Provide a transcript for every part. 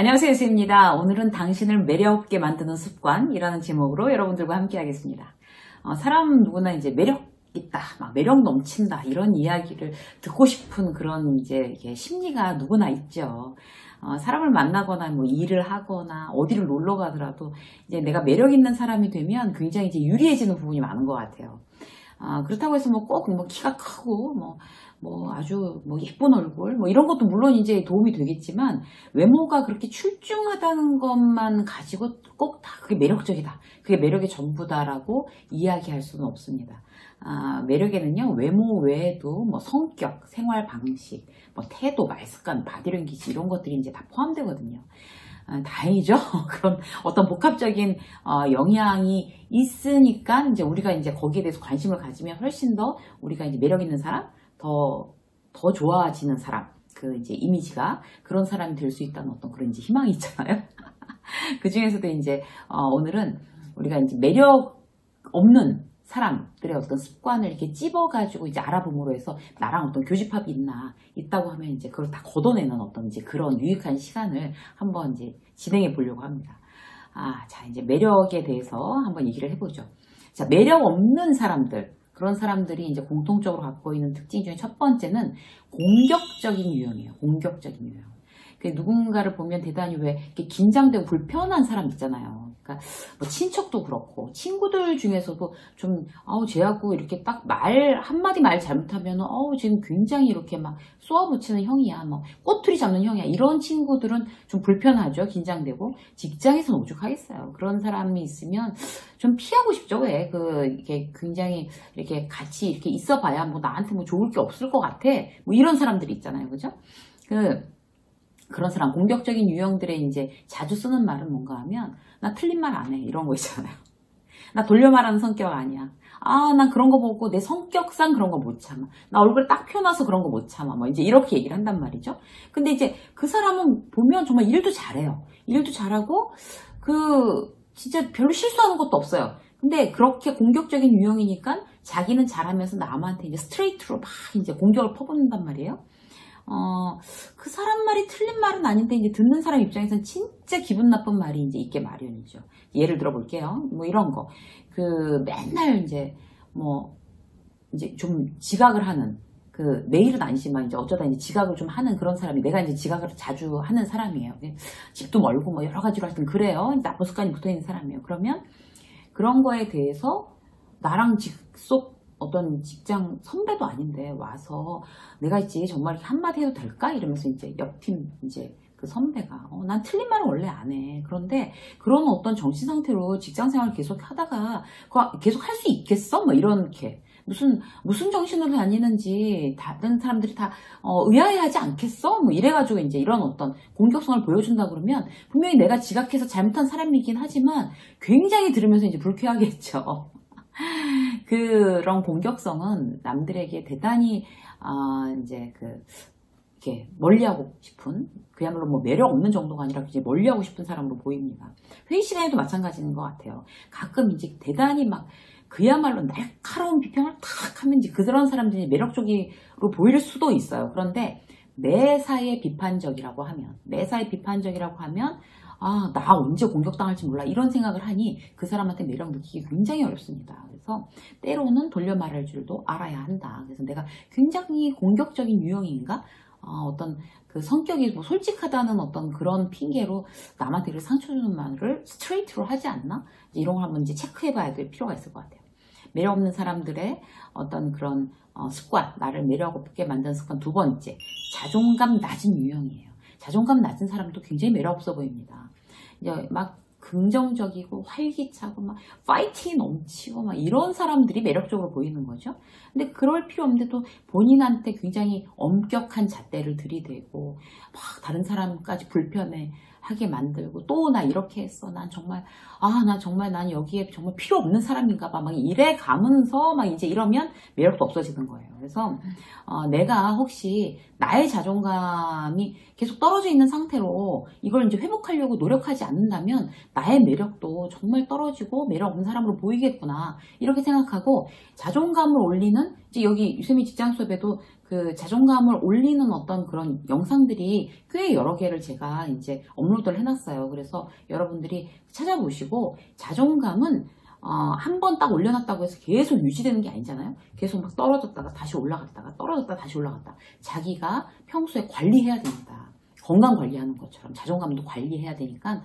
안녕하세요, 유수입니다. 오늘은 당신을 매력있게 만드는 습관이라는 제목으로 여러분들과 함께 하겠습니다. 사람 누구나 이제 매력 있다, 막 매력 넘친다, 이런 이야기를 듣고 싶은 그런 이제 심리가 누구나 있죠. 사람을 만나거나 뭐 일을 하거나 어디를 놀러 가더라도 이제 내가 매력 있는 사람이 되면 굉장히 이제 유리해지는 부분이 많은 것 같아요. 그렇다고 해서 뭐 꼭 뭐 키가 크고 뭐 아주 뭐 예쁜 얼굴 뭐 이런 것도 물론 이제 도움이 되겠지만 외모가 그렇게 출중하다는 것만 가지고 꼭 다 그게 매력적이다, 그게 매력의 전부다라고 이야기할 수는 없습니다. 매력에는요, 외모 외에도 뭐 성격, 생활 방식, 뭐 태도, 말습관, 바디랭귀지 이런 것들이 이제 다 포함되거든요. 다행이죠. 그런 어떤 복합적인 영향이 있으니까 이제 우리가 이제 거기에 대해서 관심을 가지면 훨씬 더 우리가 이제 매력 있는 사람, 더 좋아지는 사람, 그 이제 이미지가 그런 사람이 될 수 있다는 어떤 그런 이제 희망이 있잖아요. 그 중에서도 이제 오늘은 우리가 이제 매력 없는 사람들의 어떤 습관을 이렇게 찝어가지고 이제 알아봄으로 해서 나랑 어떤 교집합이 있다고 하면 이제 그걸 다 걷어내는 어떤 이제 그런 유익한 시간을 한번 이제 진행해 보려고 합니다. 자, 이제 매력에 대해서 한번 얘기를 해보죠. 자, 매력 없는 사람들, 그런 사람들이 이제 공통적으로 갖고 있는 특징 중에 첫 번째는 공격적인 유형이에요. 공격적인 유형. 누군가를 보면 대단히 왜 이렇게 긴장되고 불편한 사람 있잖아요. 그러니까 뭐 친척도 그렇고 친구들 중에서도 좀 쟤하고 이렇게 딱 한마디 말 잘못하면 쟤는 굉장히 이렇게 막 쏘아붙이는 형이야, 뭐 꼬투리 잡는 형이야, 이런 친구들은 좀 불편하죠. 긴장되고. 직장에서는 오죽하겠어요. 그런 사람이 있으면 좀 피하고 싶죠. 왜 이렇게 굉장히 이렇게 같이 이렇게 있어봐야 뭐 나한테 뭐 좋을 게 없을 것 같아, 뭐 이런 사람들이 있잖아요. 그죠? 그런 사람, 공격적인 유형들의 이제 자주 쓰는 말은 뭔가 하면, 나 틀린 말 안 해, 이런 거 있잖아요. 나 돌려 말하는 성격 아니야. 난 그런 거 보고 내 성격상 그런 거 못 참아. 나 얼굴 딱 펴놔서 그런 거 못 참아. 뭐 이제 이렇게 얘기를 한단 말이죠. 근데 이제 그 사람은 보면 정말 일도 잘해요. 일도 잘하고 진짜 별로 실수하는 것도 없어요. 근데 그렇게 공격적인 유형이니까 자기는 잘하면서 남한테 이제 스트레이트로 막 이제 공격을 퍼붓는단 말이에요. 그 사람 말이 틀린 말은 아닌데 이제 듣는 사람 입장에서는 진짜 기분 나쁜 말이 이제 있게 마련이죠. 예를 들어 볼게요. 뭐 이런 거. 맨날 이제 좀 지각을 하는, 매일은 아니지만 이제 어쩌다 이제 지각을 좀 하는 그런 사람이, 내가 이제 지각을 자주 하는 사람이에요. 집도 멀고 뭐 여러 가지로 하여튼 그래요. 나쁜 습관이 붙어 있는 사람이에요. 그러면 그런 거에 대해서 나랑 직속 어떤 직장 선배도 아닌데 와서 내가 있지 정말 한마디 해도 될까? 이러면서 이제 옆팀 이제 그 선배가 난 틀린 말은 원래 안 해. 그런데 그런 어떤 정신 상태로 직장 생활을 계속 하다가 계속 할 수 있겠어? 뭐 이렇게 무슨 정신으로 다니는지 다른 사람들이 다 의아해하지 않겠어? 뭐 이래가지고 이제 이런 어떤 공격성을 보여준다 그러면 분명히 내가 지각해서 잘못한 사람이긴 하지만 굉장히 들으면서 이제 불쾌하겠죠. 그런 공격성은 남들에게 대단히 이렇게 멀리하고 싶은, 그야말로 뭐 매력 없는 정도가 아니라 이제 멀리하고 싶은 사람으로 보입니다. 회의 시간에도 마찬가지인 것 같아요. 가끔 이제 대단히 막 그야말로 날카로운 비평을 탁 하면 이제 그런 사람들이 매력적으로 보일 수도 있어요. 그런데 매사에 비판적이라고 하면 나 언제 공격당할지 몰라, 이런 생각을 하니 그 사람한테 매력 느끼기 굉장히 어렵습니다. 그래서 때로는 돌려 말할 줄도 알아야 한다. 그래서 내가 굉장히 공격적인 유형인가? 어떤 그 성격이 뭐 솔직하다는 어떤 그런 핑계로 남한테 상처 주는 말을 스트레이트로 하지 않나? 이런 걸 한번 이제 체크해 봐야 될 필요가 있을 것 같아요. 매력 없는 사람들의 어떤 그런 습관, 나를 매력 없게 만드는 습관 두 번째, 자존감 낮은 유형이에요. 자존감 낮은 사람도 굉장히 매력 없어 보입니다. 이제 막 긍정적이고 활기차고 막 파이팅이 넘치고 막 이런 사람들이 매력적으로 보이는 거죠. 근데 그럴 필요 없는데 또 본인한테 굉장히 엄격한 잣대를 들이대고 막 다른 사람까지 불편해하게 만들고, 또 나 이렇게 했어, 난 정말 난 여기에 정말 필요 없는 사람인가 봐, 막 이래 가면서 막 이제 이러면 매력도 없어지는 거예요. 그래서 내가 혹시 나의 자존감이 계속 떨어져 있는 상태로 이걸 이제 회복하려고 노력하지 않는다면 나의 매력도 정말 떨어지고 매력 없는 사람으로 보이겠구나, 이렇게 생각하고 자존감을 올리는, 이제 여기 유세미 직장 수업에도 그 자존감을 올리는 어떤 그런 영상들이 꽤 여러 개를 제가 이제 업로드를 해놨어요. 그래서 여러분들이 찾아보시고, 자존감은 한 번 딱 올려놨다고 해서 계속 유지되는 게 아니잖아요. 계속 막 떨어졌다가 다시 올라갔다가 떨어졌다가 다시 올라갔다. 자기가 평소에 관리해야 됩니다. 건강 관리하는 것처럼 자존감도 관리해야 되니까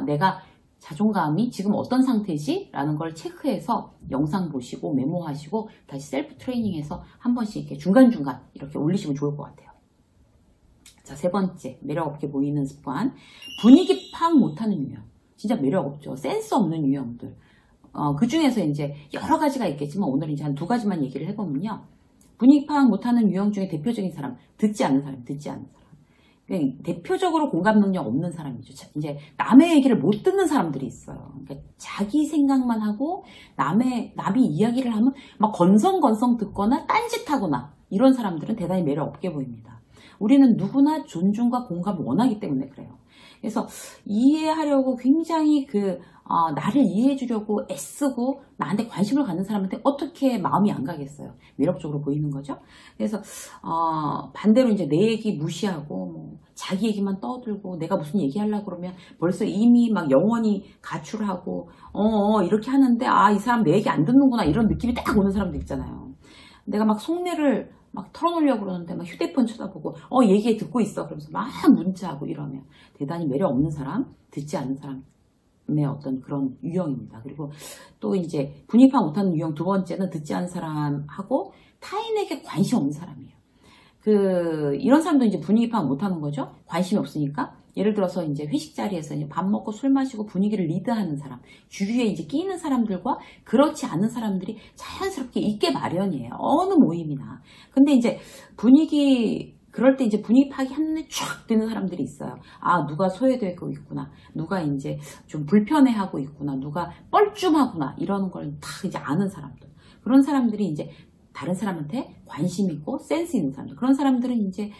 내가 자존감이 지금 어떤 상태지? 라는 걸 체크해서 영상 보시고 메모하시고 다시 셀프 트레이닝해서 한 번씩 이렇게 중간중간 이렇게 올리시면 좋을 것 같아요. 자, 세 번째, 매력 없게 보이는 습관. 분위기 파악 못하는 유형. 진짜 매력 없죠. 센스 없는 유형들. 그 중에서 이제 여러 가지가 있겠지만 오늘 이제 한 두 가지만 얘기를 해보면요. 분위기 파악 못하는 유형 중에 대표적인 사람, 듣지 않는 사람, 듣지 않는 사람. 대표적으로 공감 능력 없는 사람이죠. 이제 남의 얘기를 못 듣는 사람들이 있어요. 그러니까 자기 생각만 하고 남이 이야기를 하면 막 건성건성 듣거나 딴짓하거나 이런 사람들은 대단히 매력 없게 보입니다. 우리는 누구나 존중과 공감을 원하기 때문에 그래요. 그래서 이해하려고 굉장히 나를 이해해 주려고 애쓰고 나한테 관심을 갖는 사람한테 어떻게 마음이 안 가겠어요. 매력적으로 보이는 거죠. 그래서 반대로 이제 내 얘기 무시하고 뭐 자기 얘기만 떠들고 내가 무슨 얘기하려고 그러면 벌써 이미 막 영원히 가출하고 이렇게 하는데 이 사람 내 얘기 안 듣는구나 이런 느낌이 딱 오는 사람도 있잖아요. 내가 막 속내를 막 털어놓으려고 그러는데 막 휴대폰 쳐다보고 얘기해 듣고 있어 그러면서 막 문자하고 이러면 대단히 매력 없는 사람, 듣지 않는 사람 어떤 그런 유형입니다. 그리고 또 이제 분위기 파악 못하는 유형 두 번째는 듣지 않는 사람하고 타인에게 관심 없는 사람이에요. 이런 사람도 이제 분위기 파악 못하는 거죠. 관심이 없으니까. 예를 들어서 이제 회식 자리에서 이제 밥 먹고 술 마시고 분위기를 리드하는 사람, 주류에 이제 끼는 사람들과 그렇지 않은 사람들이 자연스럽게 있게 마련이에요. 어느 모임이나. 근데 이제 그럴 때 이제 분위기 파악이 한눈에 쫙 뜨는 사람들이 있어요. 누가 소외되고 있구나. 누가 이제 좀 불편해하고 있구나. 누가 뻘쭘하구나. 이러는 걸 다 이제 아는 사람들. 그런 사람들이 이제 다른 사람한테 관심 있고 센스 있는 사람들. 그런 사람들은 이제,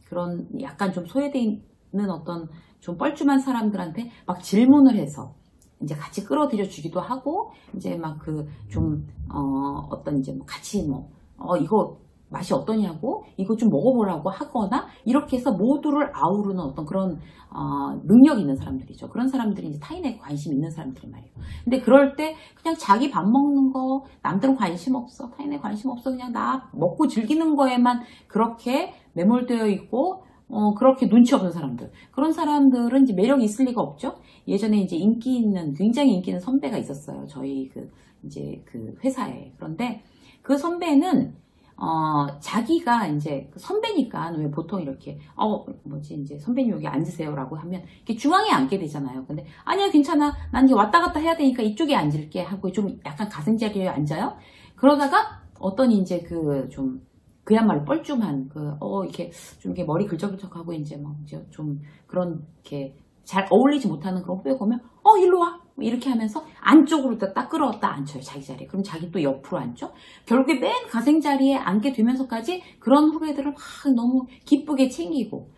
그런 약간 좀 소외되어 있는 어떤 좀 뻘쭘한 사람들한테 막 질문을 해서 이제 같이 끌어들여 주기도 하고, 이제 막 이제 같이 이거 맛이 어떠냐고 이거 좀 먹어보라고 하거나 이렇게 해서 모두를 아우르는 어떤 그런 능력이 있는 사람들이죠. 그런 사람들이 이제 타인에게 관심 있는 사람들이 말이에요. 근데 그럴 때 그냥 자기 밥 먹는 거 남들은 관심 없어, 타인에 관심 없어, 그냥 나 먹고 즐기는 거에만 그렇게 매몰되어 있고 그렇게 눈치 없는 사람들. 그런 사람들은 이제 매력이 있을 리가 없죠. 예전에 이제 굉장히 인기 있는 선배가 있었어요. 저희 이제 회사에. 그런데 그 선배는 자기가 이제 선배니까 왜 보통 이렇게 이제 선배님 여기 앉으세요라고 하면 이렇게 중앙에 앉게 되잖아요. 근데 아니야 괜찮아 난 이제 왔다 갔다 해야 되니까 이쪽에 앉을게 하고 좀 약간 가생자리에 앉아요. 그러다가 어떤 이제 그야말로 뻘쭘한 이렇게 좀 이렇게 머리 긁적긁적하고 이제 좀 그런 이렇게 잘 어울리지 못하는 그런 후배가 오면 일로 와 이렇게 하면서 안쪽으로 딱 끌어왔다 앉혀요. 자기 자리에. 그럼 자기 또 옆으로 앉죠. 결국에 맨 가생자리에 앉게 되면서까지 그런 후배들을 막 너무 기쁘게 챙기고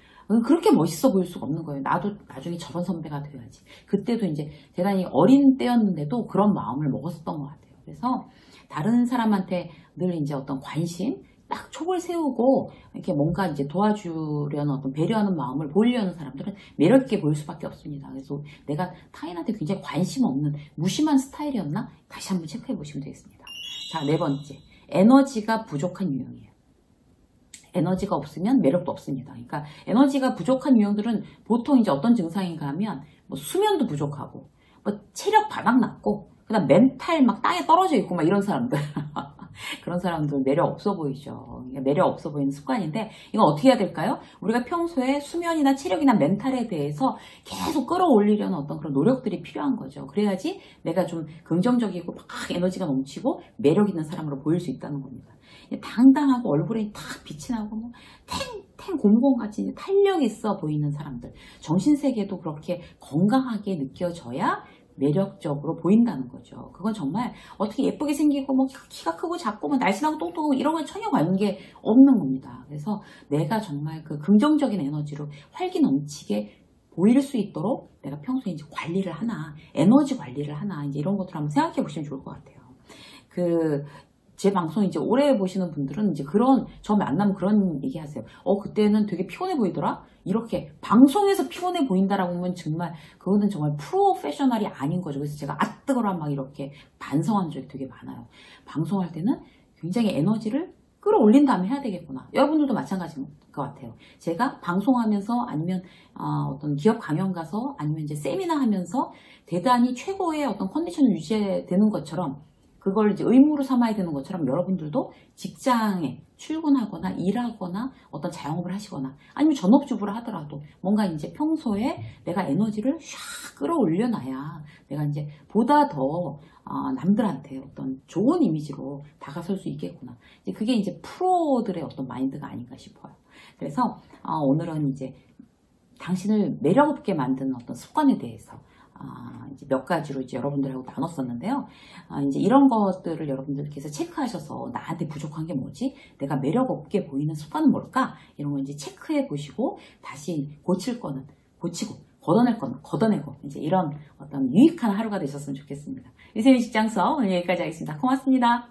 그렇게 멋있어 보일 수가 없는 거예요. 나도 나중에 저런 선배가 돼야지. 그때도 이제 대단히 어린 때였는데도 그런 마음을 먹었었던 것 같아요. 그래서 다른 사람한테 늘 이제 어떤 관심 딱 촉을 세우고 이렇게 뭔가 이제 도와주려는 어떤 배려하는 마음을 보이려는 사람들은 매력 있게 보일 수밖에 없습니다. 그래서 내가 타인한테 굉장히 관심 없는 무심한 스타일이었나? 다시 한번 체크해 보시면 되겠습니다. 자, 네 번째. 에너지가 부족한 유형이에요. 에너지가 없으면 매력도 없습니다. 그러니까 에너지가 부족한 유형들은 보통 이제 어떤 증상인가 하면 수면도 부족하고 체력 바닥났고 그다음 멘탈 막 땅에 떨어져 있고 막 이런 사람들. 그런 사람들은 매력 없어 보이죠. 매력 없어 보이는 습관인데 이건 어떻게 해야 될까요? 우리가 평소에 수면이나 체력이나 멘탈에 대해서 계속 끌어올리려는 어떤 그런 노력들이 필요한 거죠. 그래야지 내가 좀 긍정적이고 막 에너지가 넘치고 매력 있는 사람으로 보일 수 있다는 겁니다. 당당하고 얼굴에 탁 빛이 나고 탱탱 곰곰같이 탄력 있어 보이는 사람들. 정신세계도 그렇게 건강하게 느껴져야 매력적으로 보인다는 거죠. 그건 정말 어떻게 예쁘게 생기고 키가 크고 작고 날씬하고 뚱뚱하고 이런 건 전혀 관계 없는 겁니다. 그래서 내가 정말 긍정적인 에너지로 활기 넘치게 보일 수 있도록 내가 평소에 이제 관리를 하나, 에너지 관리를 하나, 이제 이런 것들 한번 생각해 보시면 좋을 것 같아요. 제 방송 이제 오래 보시는 분들은 이제 저 만나면 그런 얘기 하세요. 그때는 되게 피곤해 보이더라? 이렇게 방송에서 피곤해 보인다라고 하면 정말, 그거는 정말 프로페셔널이 아닌 거죠. 그래서 제가 뜨거라 막 이렇게 반성한 적이 되게 많아요. 방송할 때는 굉장히 에너지를 끌어올린 다음에 해야 되겠구나. 여러분들도 마찬가지인 것 같아요. 제가 방송하면서 아니면 어떤 기업 강연 가서 아니면 이제 세미나 하면서 대단히 최고의 어떤 컨디션을 유지되는 것처럼, 그걸 이제 의무로 삼아야 되는 것처럼, 여러분들도 직장에 출근하거나 일하거나 어떤 자영업을 하시거나 아니면 전업주부를 하더라도 뭔가 이제 평소에 내가 에너지를 샥 끌어올려놔야 내가 이제 보다 더 남들한테 어떤 좋은 이미지로 다가설 수 있겠구나. 이제 그게 이제 프로들의 어떤 마인드가 아닌가 싶어요. 그래서 오늘은 이제 당신을 매력없게 만드는 어떤 습관에 대해서 이제 몇 가지로 이제 여러분들하고 나눴었는데요. 이제 이런 것들을 여러분들께서 체크하셔서 나한테 부족한 게 뭐지? 내가 매력 없게 보이는 습관은 뭘까? 이런 거 이제 체크해 보시고 다시 고칠 거는 고치고 걷어낼 거는 걷어내고 이제 이런 어떤 유익한 하루가 되셨으면 좋겠습니다. 유세민 직장서 오늘 여기까지 하겠습니다. 고맙습니다.